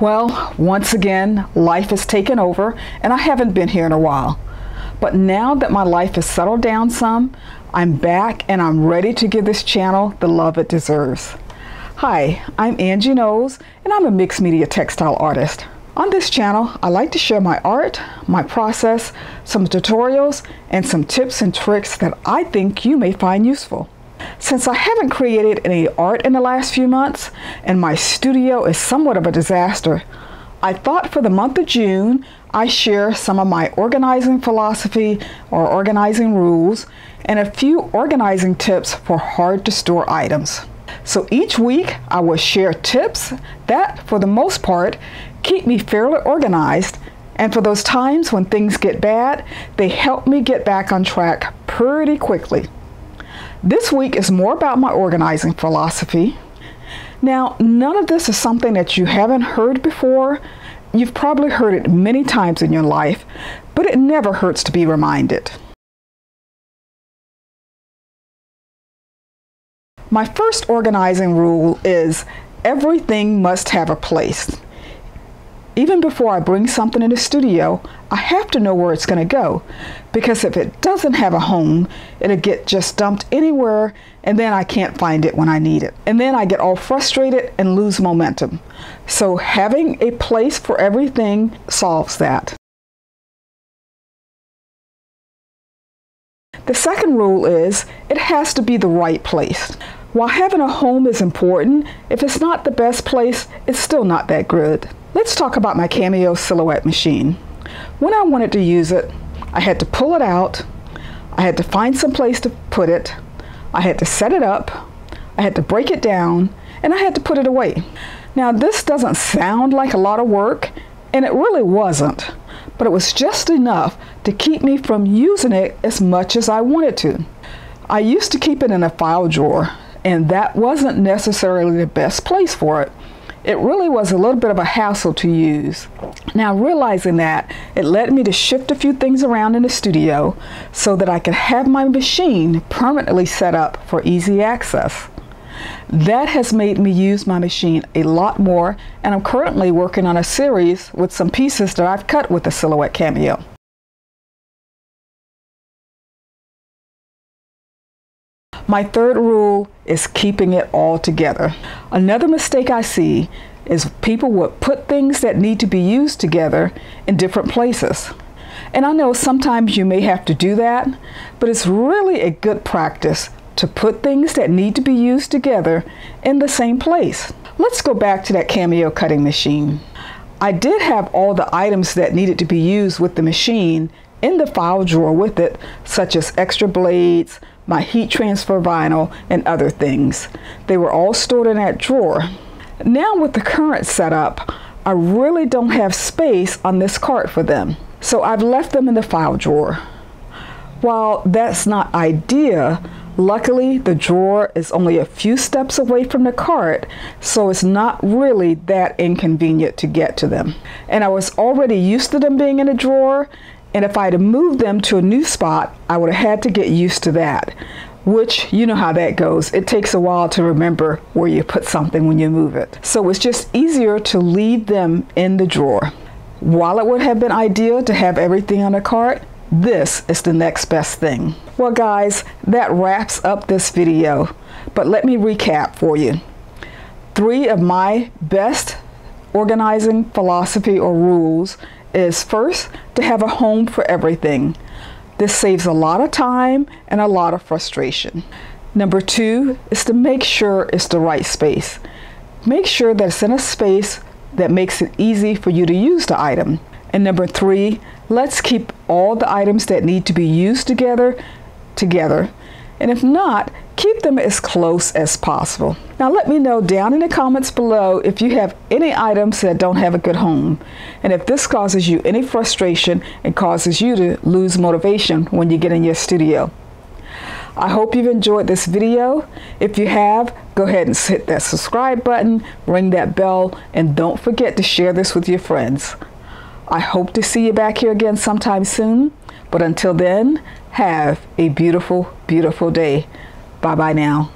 Well, once again, life has taken over and I haven't been here in a while. But now that my life has settled down some, I'm back and I'm ready to give this channel the love it deserves. Hi, I'm Angie Knowles and I'm a mixed media textile artist. On this channel, I like to share my art, my process, some tutorials, and some tips and tricks that I think you may find useful. Since I haven't created any art in the last few months and my studio is somewhat of a disaster, I thought for the month of June I share some of my organizing philosophy or organizing rules and a few organizing tips for hard to store items. So each week I will share tips that, for the most part, keep me fairly organized, and for those times when things get bad, they help me get back on track pretty quickly. This week is more about my organizing philosophy. Now, none of this is something that you haven't heard before. You've probably heard it many times in your life, but it never hurts to be reminded. My first organizing rule is everything must have a place. Even before I bring something in the studio, I have to know where it's going to go, because if it doesn't have a home, it'll get just dumped anywhere and then I can't find it when I need it. And then I get all frustrated and lose momentum. So having a place for everything solves that. The second rule is it has to be the right place. While having a home is important, if it's not the best place, it's still not that good. Let's talk about my Cameo silhouette machine. When I wanted to use it, I had to pull it out, I had to find some place to put it, I had to set it up, I had to break it down, and I had to put it away. Now this doesn't sound like a lot of work, and it really wasn't, but it was just enough to keep me from using it as much as I wanted to. I used to keep it in a file drawer, and that wasn't necessarily the best place for it. It really was a little bit of a hassle to use. Now, realizing that, it led me to shift a few things around in the studio so that I could have my machine permanently set up for easy access. That has made me use my machine a lot more, and I'm currently working on a series with some pieces that I've cut with the Silhouette Cameo. My third rule is keeping it all together. Another mistake I see is people would put things that need to be used together in different places. And I know sometimes you may have to do that, but it's really a good practice to put things that need to be used together in the same place. Let's go back to that Cameo cutting machine. I did have all the items that needed to be used with the machine in the file drawer with it, such as extra blades, my heat transfer vinyl, and other things. They were all stored in that drawer. Now with the current setup, I really don't have space on this cart for them, so I've left them in the file drawer. While that's not ideal, luckily the drawer is only a few steps away from the cart, so it's not really that inconvenient to get to them. And I was already used to them being in a drawer, and if I had moved them to a new spot, I would have had to get used to that, which you know how that goes. It takes a while to remember where you put something when you move it. So it's just easier to leave them in the drawer. While it would have been ideal to have everything on a cart, this is the next best thing. Well guys, that wraps up this video, but let me recap for you. 3 of my best organizing philosophy or rules is first, to have a home for everything. This saves a lot of time and a lot of frustration. Number 2 is to make sure it's the right space. Make sure that it's in a space that makes it easy for you to use the item. And number 3, let's keep all the items that need to be used together. And if not, keep them as close as possible. Now let me know down in the comments below if you have any items that don't have a good home, and if this causes you any frustration and causes you to lose motivation when you get in your studio. I hope you've enjoyed this video. If you have, go ahead and hit that subscribe button, ring that bell, and don't forget to share this with your friends. I hope to see you back here again sometime soon, but until then, have a beautiful, beautiful day. Bye-bye now.